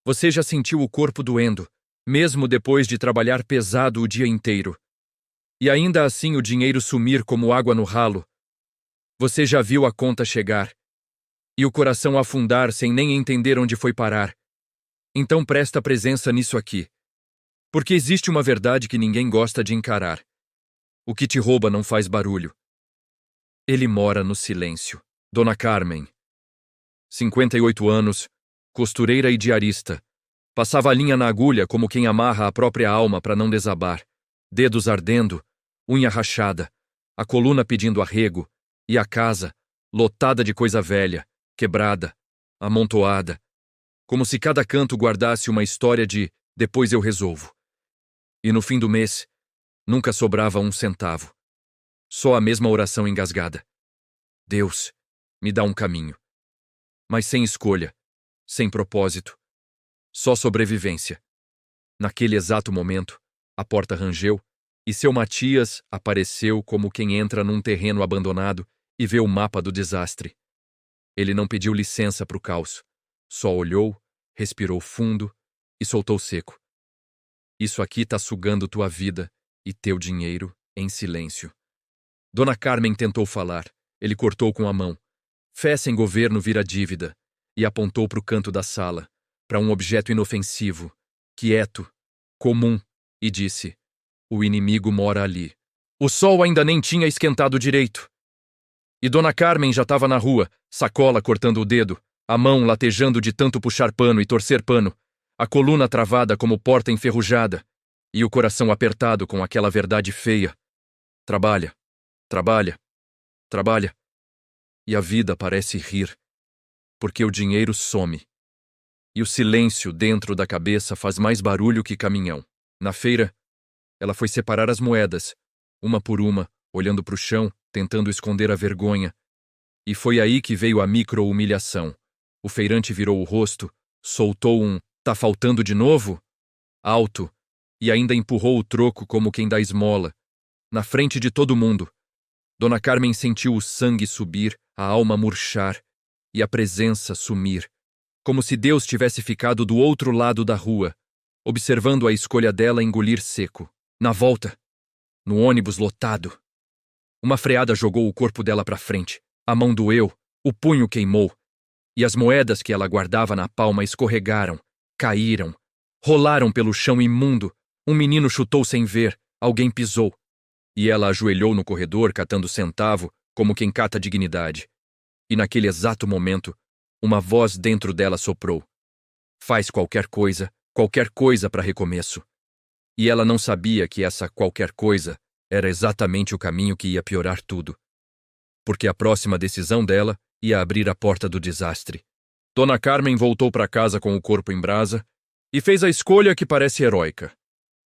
Você já sentiu o corpo doendo, mesmo depois de trabalhar pesado o dia inteiro. E ainda assim o dinheiro sumir como água no ralo. Você já viu a conta chegar. E o coração afundar sem nem entender onde foi parar. Então presta presença nisso aqui. Porque existe uma verdade que ninguém gosta de encarar. O que te rouba não faz barulho. Ele mora no silêncio. Dona Carmen. 58 anos, costureira e diarista. Passava a linha na agulha como quem amarra a própria alma para não desabar. Dedos ardendo, unha rachada, a coluna pedindo arrego, e a casa, lotada de coisa velha, quebrada, amontoada, como se cada canto guardasse uma história de depois eu resolvo. E no fim do mês, nunca sobrava um centavo. Só a mesma oração engasgada. Deus, me dá um caminho. Mas sem escolha, sem propósito, só sobrevivência. Naquele exato momento, a porta rangeu e seu Matias apareceu como quem entra num terreno abandonado e vê o mapa do desastre. Ele não pediu licença para o caos, só olhou, respirou fundo e soltou seco. Isso aqui tá sugando tua vida e teu dinheiro em silêncio. Dona Carmen tentou falar, ele cortou com a mão. Fé sem governo vira dívida, e apontou para o canto da sala, para um objeto inofensivo, quieto, comum, e disse: o inimigo mora ali. O sol ainda nem tinha esquentado direito. E Dona Carmen já estava na rua, sacola cortando o dedo, a mão latejando de tanto puxar pano e torcer pano, a coluna travada como porta enferrujada, e o coração apertado com aquela verdade feia. Trabalha, trabalha, trabalha. E a vida parece rir, porque o dinheiro some. E o silêncio dentro da cabeça faz mais barulho que caminhão. Na feira, ela foi separar as moedas, uma por uma, olhando para o chão, tentando esconder a vergonha. E foi aí que veio a micro-humilhação. O feirante virou o rosto, soltou um "tá faltando de novo?" alto, e ainda empurrou o troco como quem dá esmola, na frente de todo mundo. Dona Carmen sentiu o sangue subir, a alma murchar e a presença sumir, como se Deus tivesse ficado do outro lado da rua, observando a escolha dela engolir seco. Na volta, no ônibus lotado, uma freada jogou o corpo dela para frente, a mão doeu, o punho queimou, e as moedas que ela guardava na palma escorregaram, caíram, rolaram pelo chão imundo. Um menino chutou sem ver, alguém pisou. E ela ajoelhou no corredor catando centavo, como quem cata dignidade. E naquele exato momento, uma voz dentro dela soprou. Faz qualquer coisa para recomeço. E ela não sabia que essa qualquer coisa era exatamente o caminho que ia piorar tudo. Porque a próxima decisão dela ia abrir a porta do desastre. Dona Carmen voltou para casa com o corpo em brasa e fez a escolha que parece heróica,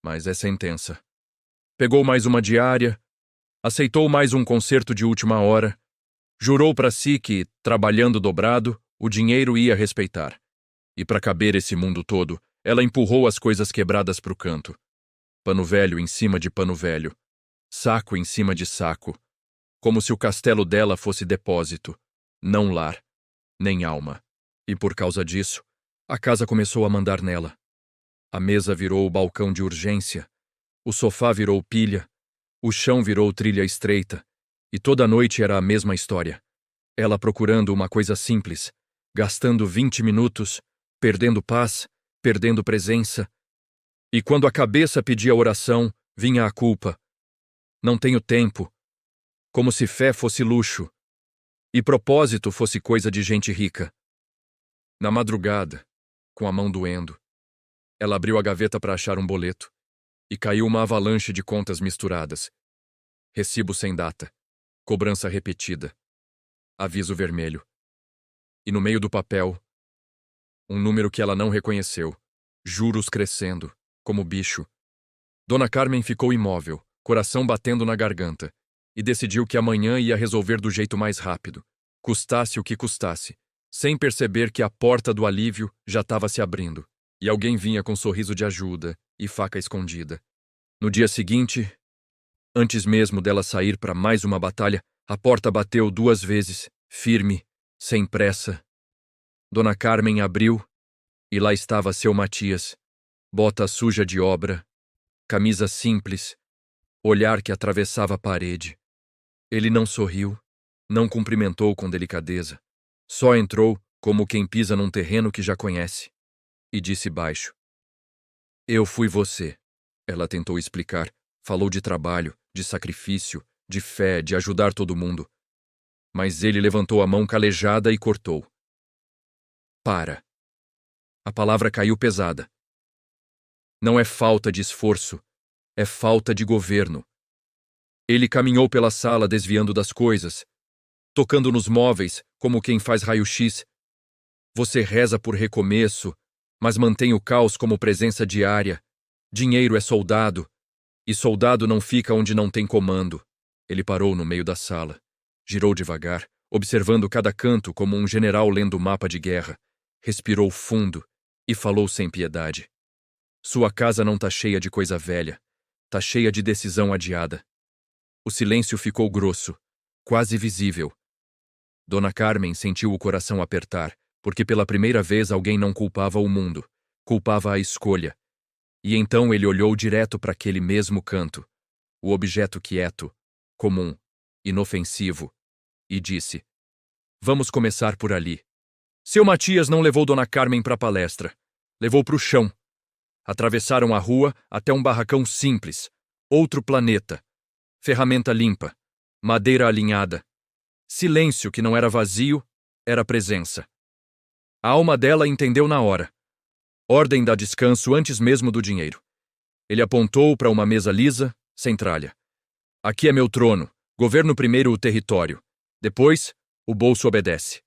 mas é sentença. Pegou mais uma diária, aceitou mais um concerto de última hora, jurou para si que, trabalhando dobrado, o dinheiro ia respeitar. E para caber esse mundo todo, ela empurrou as coisas quebradas para o canto. Pano velho em cima de pano velho, saco em cima de saco, como se o castelo dela fosse depósito, não lar, nem alma. E por causa disso, a casa começou a mandar nela. A mesa virou o balcão de urgência, o sofá virou pilha, o chão virou trilha estreita, e toda noite era a mesma história. Ela procurando uma coisa simples, gastando 20 minutos, perdendo paz, perdendo presença. E quando a cabeça pedia oração, vinha a culpa. Não tenho tempo. Como se fé fosse luxo, e propósito fosse coisa de gente rica. Na madrugada, com a mão doendo, ela abriu a gaveta para achar um boleto. E caiu uma avalanche de contas misturadas. Recibo sem data. Cobrança repetida. Aviso vermelho. E no meio do papel, um número que ela não reconheceu. Juros crescendo, como bicho. Dona Carmen ficou imóvel, coração batendo na garganta, e decidiu que amanhã ia resolver do jeito mais rápido, custasse o que custasse, sem perceber que a porta do alívio já estava se abrindo, e alguém vinha com sorriso de ajuda e faca escondida. No dia seguinte, antes mesmo dela sair para mais uma batalha, a porta bateu 2 vezes, firme, sem pressa. Dona Carmen abriu E lá estava seu Matias, bota suja de obra, camisa simples, olhar que atravessava a parede. Ele não sorriu, não cumprimentou com delicadeza. Só entrou como quem pisa num terreno que já conhece, e disse baixo: Eu fui você. Ela tentou explicar. Falou de trabalho, de sacrifício, de fé, de ajudar todo mundo. Mas ele levantou a mão calejada e cortou. Para. A palavra caiu pesada. Não é falta de esforço, é falta de governo. Ele caminhou pela sala desviando das coisas, tocando nos móveis como quem faz raio-x. Você reza por recomeço, mas mantém o caos como presença diária. Dinheiro é soldado, e soldado não fica onde não tem comando. Ele parou no meio da sala, girou devagar, observando cada canto como um general lendo o mapa de guerra. Respirou fundo e falou sem piedade. Sua casa não tá cheia de coisa velha, tá cheia de decisão adiada. O silêncio ficou grosso, quase visível. Dona Carmen sentiu o coração apertar, porque pela primeira vez alguém não culpava o mundo, culpava a escolha. E então ele olhou direto para aquele mesmo canto, o objeto quieto, comum, inofensivo, e disse: Vamos começar por ali. Seu Matias não levou Dona Carmen para a palestra. Levou para o chão. Atravessaram a rua até um barracão simples, outro planeta. Ferramenta limpa, madeira alinhada. Silêncio que não era vazio, era presença. A alma dela entendeu na hora. Ordem dá descanso antes mesmo do dinheiro. Ele apontou para uma mesa lisa, sem tralha. Aqui é meu trono. Governo primeiro o território. Depois, o bolso obedece.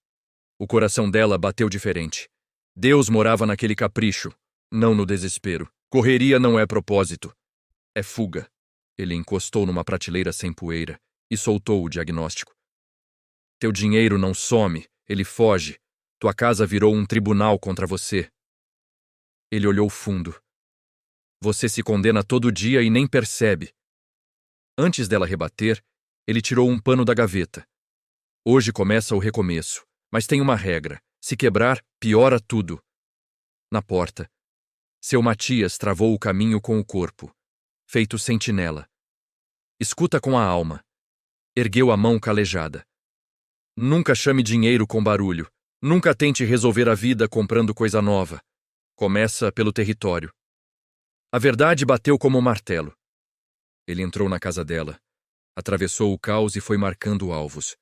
O coração dela bateu diferente. Deus morava naquele capricho, não no desespero. Correria não é propósito. É fuga. Ele encostou numa prateleira sem poeira e soltou o diagnóstico. Teu dinheiro não some, ele foge. Tua casa virou um tribunal contra você. Ele olhou fundo. Você se condena todo dia e nem percebe. Antes dela rebater, ele tirou um pano da gaveta. Hoje começa o recomeço, mas tem uma regra. Se quebrar, piora tudo. Na porta, seu Matias travou o caminho com o corpo, feito sentinela. Escuta com a alma. Ergueu a mão calejada. Nunca chame dinheiro com barulho. Nunca tente resolver a vida comprando coisa nova. Começa pelo território. A verdade bateu como um martelo. Ele entrou na casa dela, atravessou o caos e foi marcando alvos.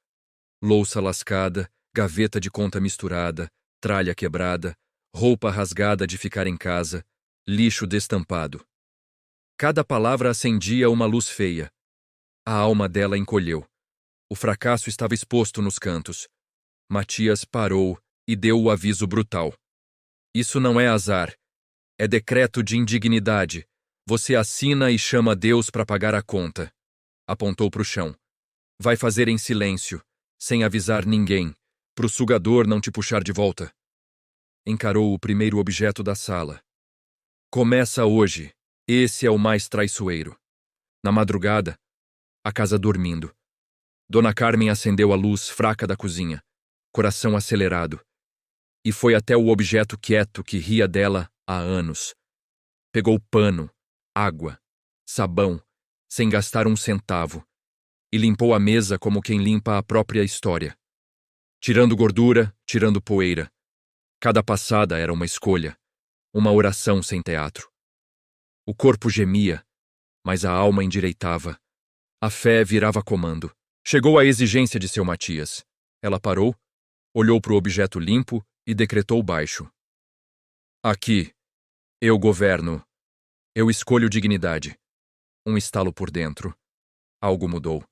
Louça lascada, gaveta de conta misturada, tralha quebrada, roupa rasgada de ficar em casa, lixo destampado. Cada palavra acendia uma luz feia. A alma dela encolheu. O fracasso estava exposto nos cantos. Matias parou e deu o aviso brutal. Isso não é azar. É decreto de indignidade. Você assina e chama Deus para pagar a conta. Apontou para o chão. Vai fazer em silêncio, sem avisar ninguém, pro sugador não te puxar de volta. Encarou o primeiro objeto da sala. Começa hoje. Esse é o mais traiçoeiro. Na madrugada, a casa dormindo. Dona Carmen acendeu a luz fraca da cozinha, coração acelerado, e foi até o objeto quieto que ria dela há anos. Pegou pano, água, sabão, sem gastar um centavo, e limpou a mesa como quem limpa a própria história. Tirando gordura, tirando poeira. Cada passada era uma escolha, uma oração sem teatro. O corpo gemia, mas a alma endireitava. A fé virava comando. Chegou a exigência de seu Matias. Ela parou, olhou para o objeto limpo e decretou baixo. Aqui, eu governo. Eu escolho dignidade. Um estalo por dentro. Algo mudou.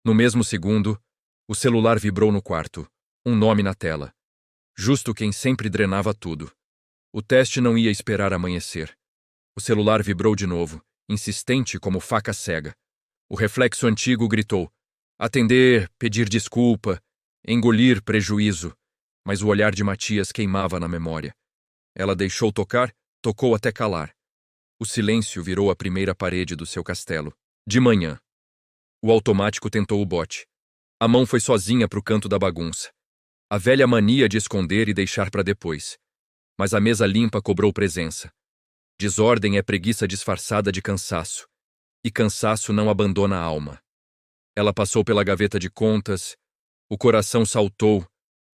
No mesmo segundo, o celular vibrou no quarto. Um nome na tela. Justo quem sempre drenava tudo. O teste não ia esperar amanhecer. O celular vibrou de novo, insistente como faca cega. O reflexo antigo gritou. Atender, pedir desculpa, engolir prejuízo. Mas o olhar de Matias queimava na memória. Ela deixou tocar, tocou até calar. O silêncio virou a primeira parede do seu castelo. De manhã. O automático tentou o bote. A mão foi sozinha para o canto da bagunça. A velha mania de esconder e deixar para depois. Mas a mesa limpa cobrou presença. Desordem é preguiça disfarçada de cansaço, e cansaço não abandona a alma. Ela passou pela gaveta de contas, o coração saltou,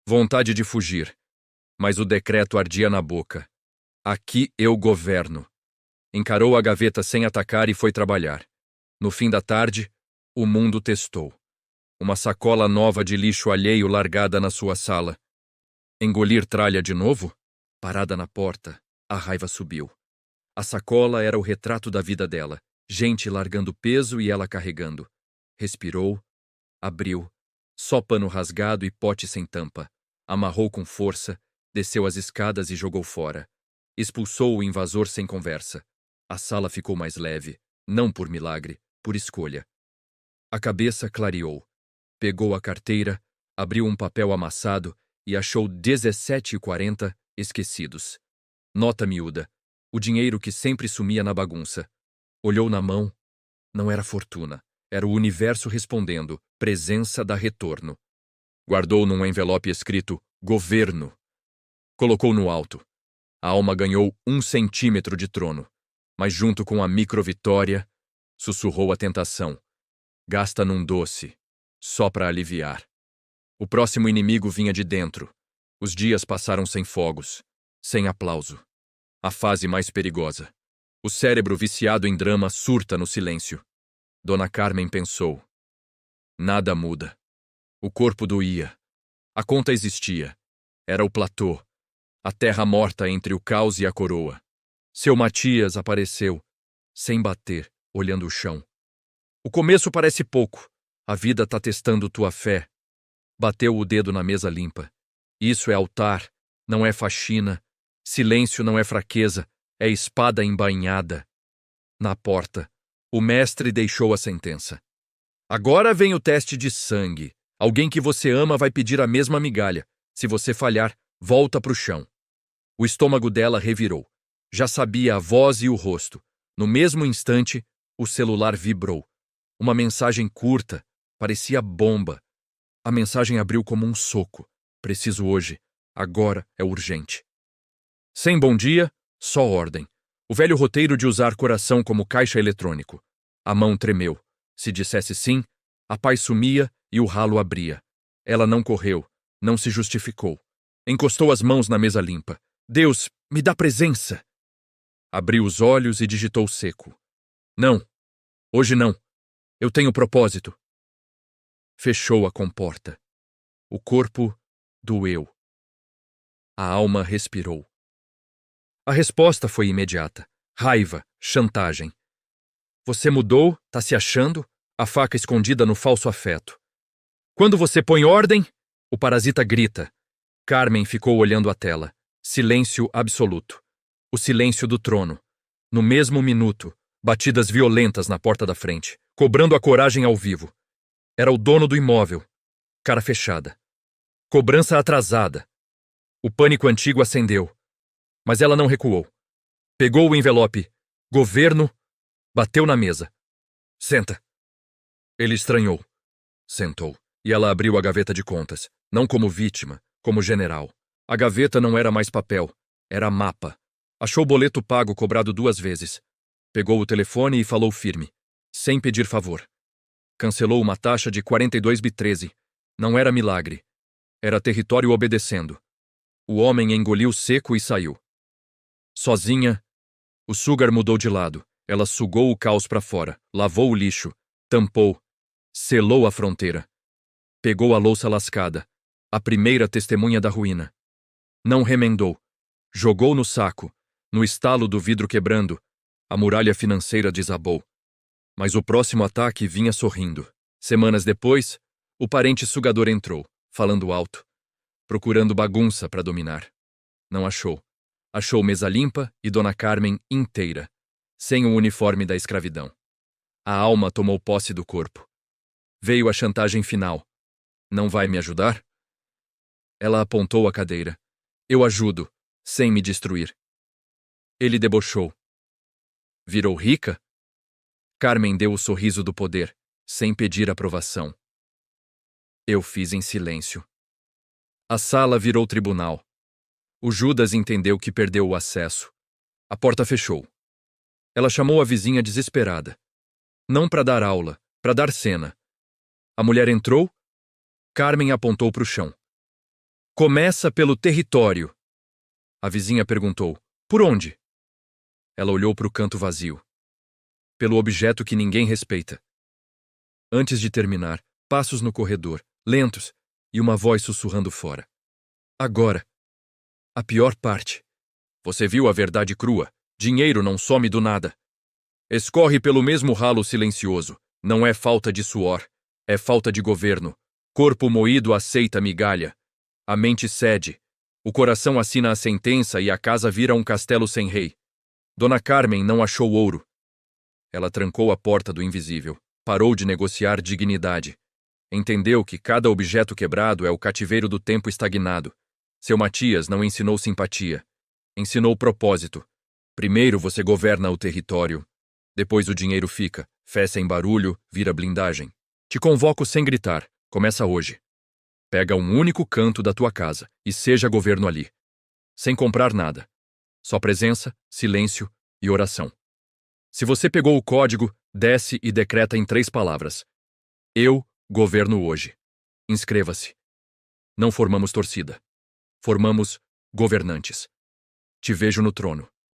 vontade de fugir, mas o decreto ardia na boca. Aqui eu governo. Encarou a gaveta sem atacar e foi trabalhar. No fim da tarde, o mundo testou. Uma sacola nova de lixo alheio largada na sua sala. Engolir tralha de novo? Parada na porta, a raiva subiu. A sacola era o retrato da vida dela, gente largando peso e ela carregando. Respirou, abriu, só pano rasgado e pote sem tampa. Amarrou com força, desceu as escadas e jogou fora. Expulsou o invasor sem conversa. A sala ficou mais leve, não por milagre, por escolha. A cabeça clareou. Pegou a carteira, abriu um papel amassado e achou 17,40 esquecidos. Nota miúda. O dinheiro que sempre sumia na bagunça. Olhou na mão. Não era fortuna. Era o universo respondendo. Presença dá retorno. Guardou num envelope escrito Governo. Colocou no alto. A alma ganhou 1 centímetro de trono. Mas junto com a micro-vitória, sussurrou a tentação. Gasta num doce. Só para aliviar. O próximo inimigo vinha de dentro. Os dias passaram sem fogos. Sem aplauso. A fase mais perigosa. O cérebro viciado em drama surta no silêncio. Dona Carmen pensou. Nada muda. O corpo doía. A conta existia. Era o platô. A terra morta entre o caos e a coroa. Seu Matias apareceu, sem bater, olhando o chão. O começo parece pouco. A vida tá testando tua fé. Bateu o dedo na mesa limpa. Isso é altar, não é faxina. Silêncio não é fraqueza, é espada embainhada. Na porta, o mestre deixou a sentença. Agora vem o teste de sangue. Alguém que você ama vai pedir a mesma migalha. Se você falhar, volta pro chão. O estômago dela revirou. Já sabia a voz e o rosto. No mesmo instante, o celular vibrou. Uma mensagem curta, parecia bomba. A mensagem abriu como um soco. Preciso hoje. Agora é urgente. Sem bom dia, só ordem. O velho roteiro de usar coração como caixa eletrônico. A mão tremeu. Se dissesse sim, a paz sumia e o ralo abria. Ela não correu, não se justificou. Encostou as mãos na mesa limpa. Deus, me dá presença! Abriu os olhos e digitou seco. Não. Hoje não. Eu tenho propósito. Fechou a comporta. O corpo doeu. A alma respirou. A resposta foi imediata. Raiva, chantagem. Você mudou, tá se achando? A faca escondida no falso afeto. Quando você põe ordem, o parasita grita. Carmen ficou olhando a tela. Silêncio absoluto. O silêncio do trono. No mesmo minuto, batidas violentas na porta da frente, cobrando a coragem ao vivo. Era o dono do imóvel. Cara fechada. Cobrança atrasada. O pânico antigo acendeu. Mas ela não recuou. Pegou o envelope. Governo. Bateu na mesa. Senta. Ele estranhou. Sentou. E ela abriu a gaveta de contas. Não como vítima, como general. A gaveta não era mais papel. Era mapa. Achou o boleto pago cobrado 2 vezes. Pegou o telefone e falou firme. Sem pedir favor. Cancelou uma taxa de 42,13. Não era milagre. Era território obedecendo. O homem engoliu seco e saiu. Sozinha, o sugar mudou de lado. Ela sugou o caos para fora, lavou o lixo, tampou, selou a fronteira. Pegou a louça lascada, a primeira testemunha da ruína. Não remendou. Jogou no saco, no estalo do vidro quebrando. A muralha financeira desabou. Mas o próximo ataque vinha sorrindo. Semanas depois, o parente sugador entrou, falando alto, procurando bagunça para dominar. Não achou. Achou mesa limpa e Dona Carmen inteira, sem o uniforme da escravidão. A alma tomou posse do corpo. Veio a chantagem final. Não vai me ajudar? Ela apontou a cadeira. Eu ajudo, sem me destruir. Ele debochou. Virou rica? Carmen deu o sorriso do poder, sem pedir aprovação. Eu fiz em silêncio. A sala virou tribunal. O Judas entendeu que perdeu o acesso. A porta fechou. Ela chamou a vizinha desesperada. Não para dar aula, para dar cena. A mulher entrou. Carmen apontou para o chão. Começa pelo território. A vizinha perguntou. Por onde? Ela olhou para o canto vazio. Pelo objeto que ninguém respeita. Antes de terminar, passos no corredor, lentos, e uma voz sussurrando fora. Agora. A pior parte. Você viu a verdade crua. Dinheiro não some do nada. Escorre pelo mesmo ralo silencioso. Não é falta de suor. É falta de governo. Corpo moído aceita migalha. A mente cede. O coração assina a sentença e a casa vira um castelo sem rei. Dona Carmen não achou ouro. Ela trancou a porta do invisível. Parou de negociar dignidade. Entendeu que cada objeto quebrado é o cativeiro do tempo estagnado. Seu Matias não ensinou simpatia. Ensinou propósito. Primeiro você governa o território. Depois o dinheiro fica. Fé sem barulho, vira blindagem. Te convoco sem gritar. Começa hoje. Pega um único canto da tua casa e seja governo ali. Sem comprar nada. Só presença, silêncio e oração. Se você pegou o código, desce e decreta em 3 palavras. Eu governo hoje. Inscreva-se. Não formamos torcida. Formamos governantes. Te vejo no trono.